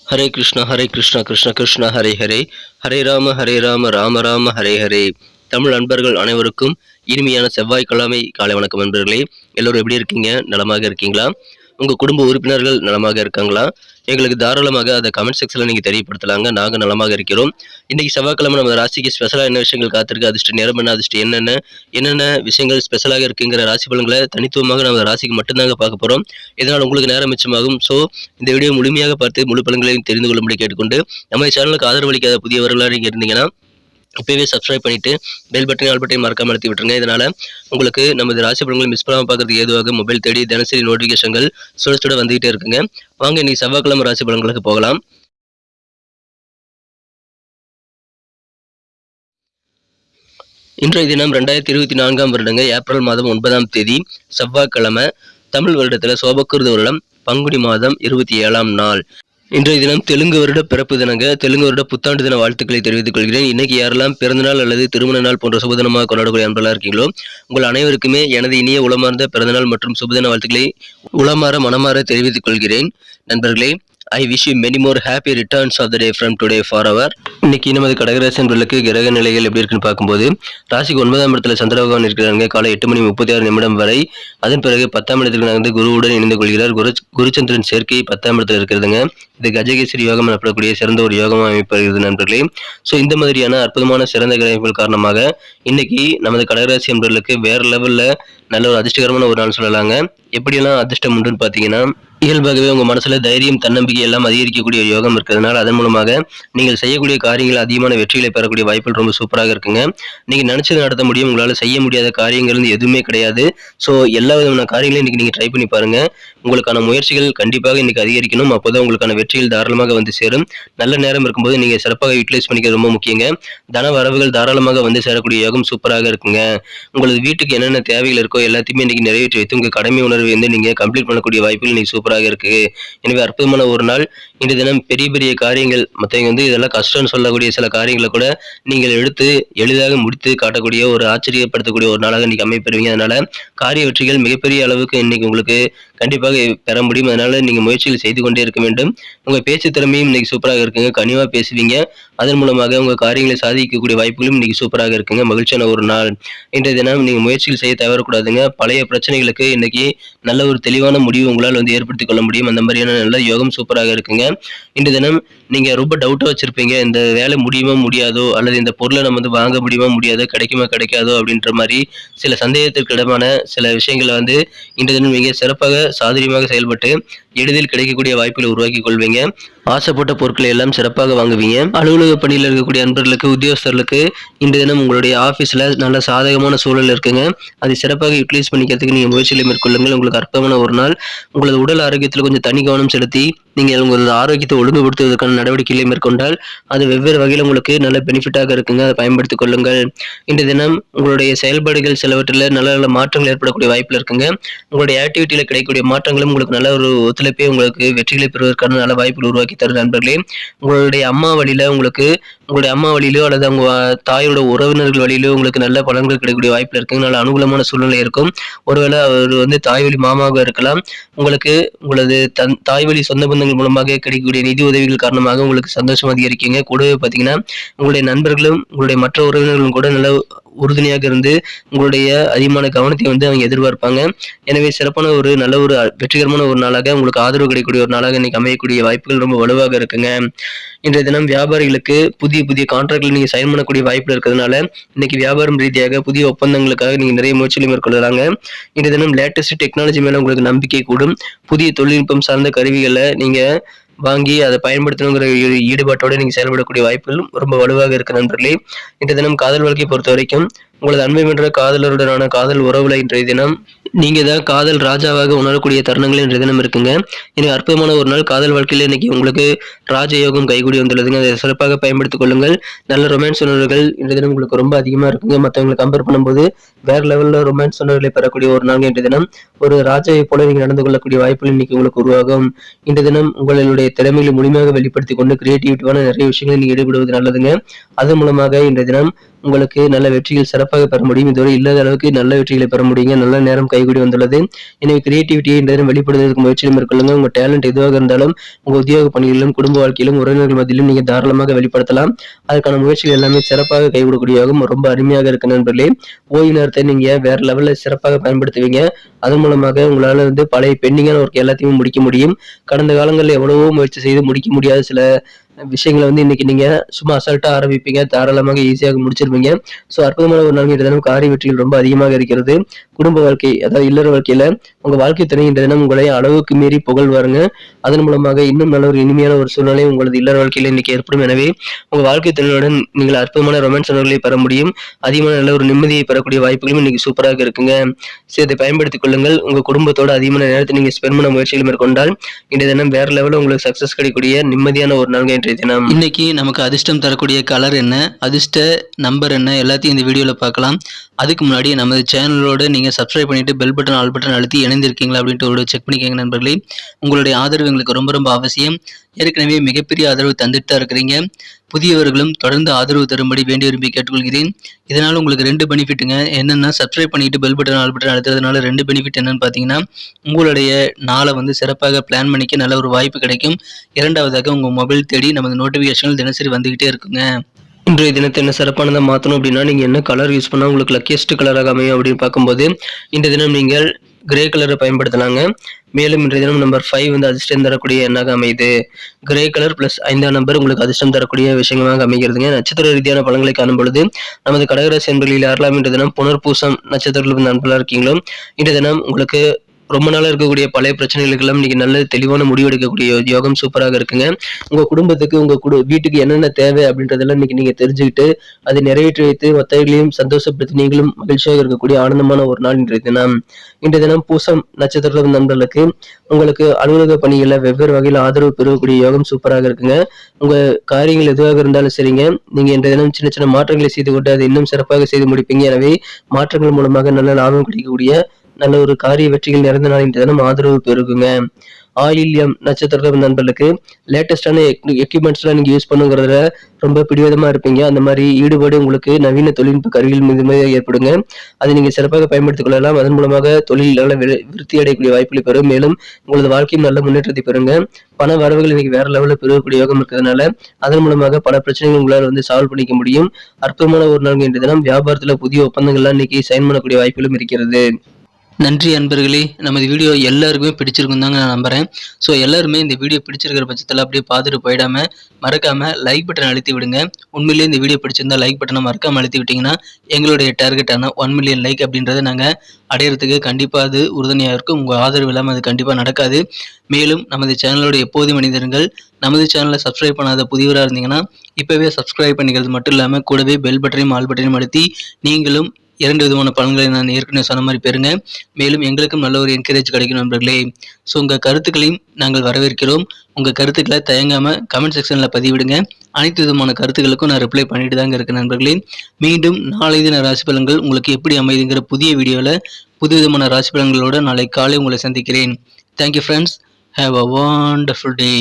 ஹரே கிருஷ்ணா கிருஷ்ண கிருஷ்ண ஹரே ஹரே, ஹரே ராம ராம ராம ஹரே ஹரே. தமிழ் நண்பர்கள் அனைவருக்கும் இனிமையான செவ்வாய்க்கிழமை காலை வணக்கம் நண்பர்களே. எல்லோரும் எப்படி இருக்கீங்க? நலமாக இருக்கீங்களா? உங்கள் குடும்ப உறுப்பினர்கள் நலமாக இருக்காங்களா? எங்களுக்கு தாராளமாக அதை கமெண்ட் செக்ஷனில் நீங்கள் தெரியப்படுத்தலாங்க. நாங்கள் நலமாக இருக்கிறோம். இன்றைக்கி செவ்வாய்க்கிழமை நம்ம ராசிக்கு ஸ்பெஷலாக என்ன விஷயங்கள் காத்திருக்கு, அதிர்ஷ்ட நேரம் என்ன, அதிர்ஷ்டம் என்னென்ன விஷயங்கள் ஸ்பெஷலாக இருக்குங்கிற ராசி பலன்களை தனித்துவமாக நம்ம ராசிக்கு மட்டும்தாங்க பார்க்க போகிறோம். இதனால் உங்களுக்கு நேரம் மிச்சமாகும். ஸோ இந்த வீடியோ முழுமையாக பார்த்து முழு பலன்களையும் தெரிந்து கொள்ளும்படி கேட்டுக்கொண்டு, நம்ம சேனலுக்கு ஆதரவு அளிக்காத புதியவர்களாக நீங்கள் இருந்தீங்கன்னா இப்போவே சப்ஸ்கிரைப் பண்ணிவிட்டு பெல் பட்டனையும் ஆல் பட்டனையும் மறக்காமல் அழுத்தி விட்டுருங்க. இதனால் உங்களுக்கு நமது ராசி பலன்களை மிஸ் பண்ணாமல் பார்க்கறதுக்கு ஏதுவாக மொபைல் தேடி தினசரி நோட்டிஃபிகேஷன்கள் சுட வந்துகிட்டே இருக்குங்க. வாங்க இன்னைக்கு செவ்வாய்க்கிழமை ராசி பலன்களுக்கு போகலாம். இன்றைய தினம் 2024 வருடங்க ஏப்ரல் மாதம் 9ஆம் தேதி செவ்வாய்க்கிழமை. தமிழ் வருடத்தில் சோபக்கிருத வருடம் பங்குனி மாதம் 27ஆம் நாள். இன்றைய தினம் தெலுங்கு வருட பிறப்பு தினங்க. தெலுங்கு வருட புத்தாண்டு தின வாழ்த்துக்களை தெரிவித்துக் கொள்கிறேன். இன்னைக்கு யாரெல்லாம் பிறந்தநாள் அல்லது திருமண நாள் போன்ற சுபதினமாக கொண்டாடக்கூடிய அன்பர்களாக இருக்கீங்களோ உங்கள் அனைவருக்குமே எனது இனிய உளமார்ந்த பிறந்தநாள் மற்றும் சுபதின வாழ்த்துக்களை உளமாற மனமாற தெரிவித்துக் கொள்கிறேன். நண்பர்களே, I wish you many more happy returns of the day from today forever. இன்னைக்கு நமது கடகராசி நண்பர்களுக்கு கிரக நிலைகள் எப்படி இருக்குன்னு பார்க்கும்போது, ராசிக்கு 9ஆம் இடத்துல சந்திர பகவான் இருக்கிறாங்க காலை 8:36 வரை. அதன் பிறகு 10ஆம் இடத்துக்கு நகர்ந்து குருவுடன் இணைந்து கொள்கிறார். குருச்சந்திரன் சேர்க்கை 10ஆம் இடத்துல இருக்கிறதுங்க. இது கஜகேசரி யோகம் எனப்படக்கூடிய சிறந்த ஒரு யோகமாக அமைப்பது நண்பர்களே. ஸோ இந்த மாதிரியான அற்புதமான சிறந்த கிரகங்கள் காரணமாக இன்னைக்கு நமது கடகராசி நண்பர்களுக்கு வேற லெவல்ல நல்ல ஒரு அதிர்ஷ்டகரமான ஒரு நாள் சொல்லலாங்க. எப்படியெல்லாம் அதிர்ஷ்டம் உண்டுன்னு பார்த்தீங்கன்னா, இயல்பாகவே உங்கள் மனசில் தைரியம் தன்னம்பிக்கை எல்லாம் அதிகரிக்கக்கூடிய யோகம் இருக்கிறதுனால அதன் மூலமாக நீங்கள் செய்யக்கூடிய காரியங்கள் அதிகமான வெற்றிகளை பெறக்கூடிய வாய்ப்புகள் ரொம்ப சூப்பராக இருக்குங்க. நீங்கள் நினச்சது நடத்த முடியும். உங்களால் செய்ய முடியாத காரியங்கள் எதுவுமே கிடையாது. ஸோ எல்லா விதமான காரியங்களையும் இன்றைக்கி நீங்கள் ட்ரை பண்ணி பாருங்கள். உங்களுக்கான முயற்சிகள் கண்டிப்பாக இன்றைக்கி அதிகரிக்கணும். அப்போ தான் உங்களுக்கான வெற்றிகள் தாராளமாக வந்து சேரும். நல்ல நேரம் இருக்கும்போது நீங்கள் சிறப்பாக யூட்டிலைஸ் பண்ணிக்கிறது ரொம்ப முக்கியங்க. தன வரவுகள் தாராளமாக வந்து சேரக்கூடிய யோகம் சூப்பராக இருக்குங்க. உங்களது வீட்டுக்கு என்னென்ன தேவைகள் இருக்கோ எல்லாத்தையுமே இன்றைக்கி நிறைவேற்றி வைத்து உங்கள் கடமை உணர்வு வந்து நீங்கள் கம்ப்ளீட் பண்ணக்கூடிய வாய்ப்புகள் இன்றைக்கி சூப்பராக இருக்கு. எனவே அற்புதமான ஒரு நாள். இன்றைய தினம் பெரிய பெரிய காரியங்கள் மற்றவங்க வந்து இதெல்லாம் கஷ்டம்னு சொல்லக்கூடிய சில காரியங்களை கூட நீங்கள் எடுத்து எளிதாக முடித்து காட்டக்கூடிய ஒரு ஆச்சரியப்படுத்தக்கூடிய ஒரு நாளாக இன்னைக்கு அமைப்பெறுவீங்க. அதனால காரிய வெற்றிகள் மிகப்பெரிய அளவுக்கு இன்னைக்கு உங்களுக்கு கண்டிப்பாக பெற முடியும். அதனால நீங்க முயற்சிகள் செய்து கொண்டே இருக்க வேண்டும். உங்க பேச்சு திறமையும் இன்னைக்கு சூப்பராக இருக்குங்க. கனிவா பேசுவீங்க. அதன் மூலமாக உங்க காரியங்களை சாதிக்கக்கூடிய வாய்ப்புகளும் இன்னைக்கு சூப்பராக இருக்குங்க. மகிழ்ச்சியான ஒரு நாள். இன்றைய தினம் நீங்க முயற்சிகள் செய்ய தவறக்கூடாதுங்க. பழைய பிரச்சனைகளுக்கு இன்னைக்கு நல்ல ஒரு தெளிவான முடிவு உங்களால் வந்து ஏற்படுத்திக் கொள்ள முடியும். அந்த மாதிரியான நல்ல யோகம் சூப்பராக இருக்குங்க. இன்றைய தினம் நீங்க ரொம்ப டவுட்டா வச்சிருப்பீங்க. இந்த வேலை முடியுமா முடியாதோ, அல்லது இந்த பொருளை நம்ம வந்து வாங்க முடியுமா முடியாதோ, கிடைக்குமா கிடைக்காதோ அப்படின்ற மாதிரி சில சந்தேகத்திற்கு இடமான சில விஷயங்களை வந்து இன்றைய தினம் மிக சிறப்பாக சாதுரியமாக செயல்பட்டு எளிதில் கிடைக்கக்கூடிய வாய்ப்புகளை உருவாக்கி கொள்வீங்க. ஆசைப்பட்ட பொருட்களை எல்லாம் சிறப்பாக வாங்குவீங்க. அலுவலக பணியில் இருக்கக்கூடிய அன்பர்களுக்கு, உத்தியோகஸ்தர்களுக்கு இன்றைய தினம் உங்களுடைய ஆஃபீஸில் நல்ல சாதகமான சூழல் இருக்குங்க. அதை சிறப்பாக யூட்டிலைஸ் பண்ணிக்கிறதுக்கு நீங்கள் முயற்சிகளை மேற்கொள்ளுங்கள். உங்களுக்கு அற்புதமான ஒரு நாள். உங்களது உடல் ஆரோக்கியத்தில் கொஞ்சம் தனி கவனம் செலுத்தி நீங்கள் உங்களது ஆரோக்கியத்தை ஒழுங்குபடுத்துவதற்கான நடவடிக்கைகளை மேற்கொண்டால் அது வெவ்வேறு வகையில் உங்களுக்கு நல்ல பெனிஃபிட்டாக இருக்குங்க. அதை பயன்படுத்திக் கொள்ளுங்கள். இன்றைய தினம் உங்களுடைய செயல்பாடுகள் சிலவற்றில் நல்ல நல்ல மாற்றங்கள் ஏற்படக்கூடிய வாய்ப்பில் இருக்குங்க. உங்களுடைய ஆக்டிவிட்டியில் கிடைக்கக்கூடிய மாற்றங்களும் உங்களுக்கு நல்ல ஒரு ஒத்துழைப்பை உங்களுக்கு வெற்றிகளை பெறுவதற்கான நல்ல வாய்ப்புகள் உருவாக்கி தரும் நண்பர்களே. உங்களுடைய அம்மா வழியில உங்களுக்கு உங்களுடைய அம்மா வழியிலோ அல்லது அவங்க தாயோட உறவினர்கள் வழியிலோ உங்களுக்கு நல்ல பலன்கள் கிடைக்கக்கூடிய வாய்ப்புல இருக்குங்க. நல்ல அனுகூலமான சூழ்நிலை இருக்கும். ஒருவேளை அவர் வந்து தாய் வழி மாமாவாக இருக்கலாம். உங்களுக்கு உங்களது தாய் வழி சொந்த பந்தங்கள் மூலமாக கிடைக்கக்கூடிய நிதி உதவிகள் காரணமாக உங்களுக்கு சந்தோஷம் அதிகரிக்குங்க. கூடவே பார்த்தீங்கன்னா உங்களுடைய நண்பர்களும் உங்களுடைய மற்ற உறவினர்களும் கூட நல்ல உறுதுணையாக இருந்து உங்களுடைய அதிகமான கவனத்தை வந்து அவங்க எதிர்பார்ப்பாங்க. எனவே சிறப்பான ஒரு நல்ல ஒரு வெற்றிகரமான ஒரு நாளாக உங்களுக்கு ஆதரவு கிடைக்கக்கூடிய ஒரு நாளாக இன்னைக்கு அமையக்கூடிய வாய்ப்புகள் ரொம்ப வலுவாக இருக்குங்க. இன்றைய தினம் வியாபாரிகளுக்கு புதிய புதிய கான்ட்ராக்ட்ல நீங்க சைன் பண்ணக்கூடிய வாய்ப்புகள் இருக்கிறதுனால இன்னைக்கு வியாபாரம் ரீதியாக புதிய ஒப்பந்தங்களுக்காக நீங்க நிறைய முயற்சிகளை மேற்கொள்ளலாங்க. இன்றைய தினம் லேட்டஸ்ட் டெக்னாலஜி மேல உங்களுக்கு நம்பிக்கை கூடும். புதிய தொழில்நுட்பம் சார்ந்த கருவிகளை நீங்க வாங்கி அதை பயன்படுத்தணுங்கிற ஈடுபாட்டோடு நீங்க செயல்படக்கூடிய வாய்ப்புகளும் ரொம்ப வலுவாக இருக்கு நண்பர்களே. இன்றைய தினம் காதல் வாழ்க்கையை பொறுத்த வரைக்கும் உங்களது அன்பை வென்ற காதலருடனான காதல் உறவுல இன்றைய தினம் நீங்க தான் காதல் ராஜாவாக உணரக்கூடிய தருணங்கள் இன்றைய தினம் இருக்குங்க. எனவே அற்புதமான ஒரு நாள். காதல் வாழ்க்கையில இன்னைக்கு உங்களுக்கு ராஜயோகம் கைகூடி வந்துள்ளதுங்க. அதை சிறப்பாக பயன்படுத்திக் கொள்ளுங்கள். நல்ல ரொமான்ஸ் உணர்வுகள் இன்றைய தினம் உங்களுக்கு ரொம்ப அதிகமா இருக்குங்க. மற்றவங்களை கம்பேர் பண்ணும்போது வேற லெவல்ல ரொமான்ஸ் உணர்வுகளை பெறக்கூடிய ஒரு நாள் இன்றைய தினம். ஒரு ராஜாவை போல நீங்க நடந்து கொள்ளக்கூடிய வாய்ப்புகள் இன்னைக்கு உங்களுக்கு உருவாகும். இன்றைய தினம் உங்களுடைய திறமைகளை முழுமையாக வெளிப்படுத்திக் கொண்டு கிரியேட்டிவிட்டியான நிறைய விஷயங்களை நீங்க ஈடுபடுவது நல்லதுங்க. அதன் மூலமாக இன்றைய தினம் உங்களுக்கு நல்ல வெற்றிகள் சிறப்பாக பெற முடியும். இதுவரை இல்லாத அளவுக்கு நல்ல வெற்றிகளை பெற முடியுங்க. நல்ல நேரம் கைகூடி வந்துள்ளது. எனவே கிரியேட்டிவிட்டியை இந்த நேரம் வெளிப்படுத்துவதற்கு முயற்சியில் மேற்கொள்ளுங்க. உங்க டேலண்ட் எதுவாக இருந்தாலும் உங்க உத்தியோக பணிகளிலும், குடும்ப வாழ்க்கையிலும், உறவினர்கள் மத்தியிலும் நீங்க தாராளமாக வெளிப்படுத்தலாம். அதுக்கான முயற்சிகள் எல்லாமே சிறப்பாக கைகூடக்கூடியதாகவும் ரொம்ப அருமையாக இருக்கு நண்பர்களே. ஓய்வு நேரத்தை நீங்க வேற லெவல்ல சிறப்பாக பயன்படுத்துவீங்க. அதன் மூலமாக உங்களால பழைய பெண்டிங்கான ஒர்க் எல்லாத்தையும் முடிக்க முடியும். கடந்த காலங்களில் எவ்வளவோ முயற்சி செய்து முடிக்க முடியாத சில விஷயங்களை இன்னைக்கு நீங்க சும்மா அசால்ட்டா ஆரம்பிப்பீங்க. தாராளமாக ஈஸியாக முடிச்சிருவீங்க. ஸோ அற்புதமான ஒரு நாள் இன்றைய தினம் காரிய வெற்றிகள் ரொம்ப அதிகமாக இருக்கிறது. குடும்ப வாழ்க்கை அதாவது இல்லற வாழ்க்கையில உங்க வாழ்க்கை துணை இன்றைய தினம் உங்களை அளவுக்கு மீறி புகழ்வாருங்க. அதன் மூலமாக இன்னும் நல்ல ஒரு இனிமையான ஒரு சூழ்நிலை உங்களது இல்லற வாழ்க்கையில இன்னைக்கு ஏற்படும். எனவே உங்க வாழ்க்கை துணையுடன் நீங்கள் அற்புதமான ரொமான்ஸ் உணர்வுகளை பெற முடியும். அதிகமான நல்ல ஒரு நிம்மதியை பெறக்கூடிய வாய்ப்புகளும் இன்னைக்கு சூப்பராக இருக்குங்க. சரி, இதை பயன்படுத்திக் கொள்ளுங்கள். உங்க குடும்பத்தோட அதிகமான நேரத்தை நீங்க ஸ்பெண்ட் பண்ண முயற்சிகள் மேற்கொண்டால் இன்றைய தினம் வேற லெவலில் உங்களுக்கு சக்சஸ் கிடைக்கக்கூடிய நிம்மதியான ஒரு நாள் இன்றைய தினம். இன்னைக்கு நமக்கு அதிர்ஷ்டம் தரக்கூடிய கலர் என்ன, அதிர்ஷ்ட நம்பர் என்ன, எல்லாத்தையும் இந்த வீடியோல பார்க்கலாம். அதுக்கு முன்னாடி நமது சேனலோட நீங்க சப்ஸ்கிரைப் பண்ணிட்டு பெல் பட்டன் ஆல் பட்டன் அழுத்தி இணைந்திருக்கீங்களா அப்படின்ட்டு ஒரு செக் பண்ணிக்கோங்க நண்பர்களே. உங்களுடைய ஆதரவு எங்களுக்கு ரொம்ப ரொம்ப அவசியம். ஏற்கனவே மிகப்பெரிய ஆதரவு தந்துட்டு தான் இருக்கிறீங்க. புதியவர்களும் தொடர்ந்து ஆதரவு தரும்படி வேண்டி விரும்பி கேட்டுக்கொள்கிறேன். இதனால உங்களுக்கு 2 பெனிஃபிட்டுங்க. என்னன்னா, சப்ஸ்கிரைப் பண்ணிட்டு பெல் பட்டன் ஆல் பட்டன் அழுத்துறதுனால 2 பெனிஃபிட் என்னன்னு பார்த்தீங்கன்னா, உங்களுடைய நாளை சிறப்பாக பிளான் பண்ணிக்க நல்ல ஒரு வாய்ப்பு கிடைக்கும். இரண்டாவதாக உங்க மொபைல் தேடி நமது நோட்டிஃபிகேஷன்கள் தினசரி வந்துகிட்டே இருக்குங்க. இன்றைய தினத்தை என்ன சிறப்பானதாக மாற்றணும் அப்படின்னா, நீங்கள் என்ன கலர் யூஸ் பண்ணால் உங்களுக்கு லக்கியஸ்ட் கலராக அமையும் அப்படின்னு பார்க்கும்போது, இன்றைய தினம் நீங்கள் கிரே கலரை பயன்படுத்தலாங்க. மேலும் இன்றைய தினம் நம்பர் 5 அதிர்ஷ்டம் தரக்கூடிய எண்ணாக அமையுது. கிரே கலர் பிளஸ் 5ஆம் நம்பர் உங்களுக்கு அதிர்ஷ்டம் தரக்கூடிய விஷயமாக அமைகிறதுங்க. நட்சத்திர ரீதியான பலன்களை காணும் பொழுது நமது கடகராசி என்பர்களில் யாரெல்லாம் இன்றைய தினம் புனர்பூசம் நட்சத்திரத்தில் நண்பர்களாக இருக்கீங்களோ, இன்றைய தினம் உங்களுக்கு ரொம்ப நாளாக இருக்கக்கூடிய பழைய பிரச்சனைகளுக்கெல்லாம் இன்னைக்கு நல்ல தெளிவான முடிவு எடுக்கக்கூடிய யோகம் சூப்பராக இருக்குங்க. உங்க குடும்பத்துக்கு உங்க வீட்டுக்கு என்னென்ன தேவை அப்படின்றதெல்லாம் இன்னைக்கு நீங்க தெரிஞ்சுக்கிட்டு அதை நிறைவேற்றி வைத்து மற்றவர்களையும் சந்தோஷப்படுத்தி நீங்களும் மகிழ்ச்சியாக இருக்கக்கூடிய ஆனந்தமான ஒரு நாள் இன்றைய தினம். இன்றைய தினம் பூசம் நட்சத்திர நண்பர்களுக்கு உங்களுக்கு அலுவலக பணிகளை வெவ்வேறு வகையில் ஆதரவு பெறக்கூடிய யோகம் சூப்பராக இருக்குங்க. உங்க காரியங்கள் எதுவாக இருந்தாலும் சரிங்க, நீங்க இன்றைய தினம் சின்ன சின்ன மாற்றங்களை செய்து கொண்டு அதை இன்னும் சிறப்பாக செய்து முடிப்பீங்க. எனவே மாற்றங்கள் மூலமாக நல்ல லாபம் கிடைக்கக்கூடிய நல்ல ஒரு காரிய வெற்றிகள் நிறைந்த நாள் இன்றைய தினம் ஆதரவு பெருகுங்க. ஆயில்யம் நட்சத்திர நண்பர்களுக்கு லேட்டஸ்டான எக்யூப்மெண்ட்ஸ்லாம் நீங்க யூஸ் பண்ணுங்கிறதுல ரொம்ப பிடிவாதமா இருப்பீங்க. அந்த மாதிரி ஈடுபாடு உங்களுக்கு நவீன தொழில்நுட்ப கருவிகள் மீது ஏற்படுங்க. அதை நீங்க சிறப்பாக பயன்படுத்திக் கொள்ளலாம். அதன் மூலமாக தொழில் நல்ல விருத்தி அடையக்கூடிய வாய்ப்புகளை பெறும். மேலும் உங்களது வாழ்க்கையும் நல்ல முன்னேற்றத்தை பெறுங்க. பண வரவுகள் இன்னைக்கு வேற லெவலில் பெறக்கூடிய யோகம் இருக்கிறதுனால அதன் மூலமாக பல பிரச்சனைகள் உங்களால் சால்வ் பண்ணிக்க முடியும். அற்புதமான ஒரு நாள் இன்றைய தினம். வியாபாரத்துல புதிய ஒப்பந்தங்கள்லாம் இன்னைக்கு சைன் பண்ணக்கூடிய வாய்ப்புகளும் இருக்கிறது. நன்றி அன்பர்களே. நமது வீடியோ எல்லாருக்குமே பிடிச்சிருக்கும் தாங்க நான் நம்புறேன். ஸோ எல்லாருமே இந்த வீடியோ பிடிச்சிருக்கிற பட்சத்தில் அப்படியே பார்த்துட்டு போயிடாம மறக்காம லைக் பட்டன் அழுத்தி விடுங்க. உண்மையிலேயே இந்த வீடியோ பிடிச்சிருந்தா லைக் பட்டனை மறக்காம அழுத்தி விட்டீங்கன்னா எங்களுடைய டார்கெட்டான 1 மில்லியன் லைக் அப்படின்றத நாங்கள் அடையிறதுக்கு கண்டிப்பாக அது உறுதுணையாக இருக்கும். உங்கள் ஆதரவு இல்லாமல் அது கண்டிப்பாக நடக்காது. மேலும் நமது சேனலோட எப்போது மனிதர்கள் நமது சேனலை சப்ஸ்கிரைப் பண்ணாத புதியவராக இருந்தீங்கன்னா இப்போவே சப்ஸ்கிரைப் பண்ணிக்கிறது மட்டும் இல்லாமல் கூடவே பெல் பட்டனையும் ஆல் பட்டனையும் அழுத்தி நீங்களும் 2 விதமான பலன்களை நான் ஏற்கனவே சொன்ன மாதிரி பெறுங்க. மேலும் எங்களுக்கும் நல்ல ஒரு என்கரேஜ் கிடைக்கும் நண்பர்களே. ஸோ உங்கள் கருத்துக்களையும் நாங்கள் வரவேற்கிறோம். உங்கள் கருத்துக்களை தயங்காமல் கமெண்ட் செக்ஷனில் பதிவிடுங்க. அனைத்து விதமான கருத்துக்களுக்கும் நான் ரிப்ளை பண்ணிட்டு தாங்க இருக்கேன் நண்பர்களே. மீண்டும் நாளை தின ராசி பலன்கள் உங்களுக்கு எப்படி அமைதுங்கிற புதிய வீடியோவில் புது விதமான ராசி பலன்களோடு நாளை காலை உங்களை சந்திக்கிறேன். Thank you friends. Have a wonderful day.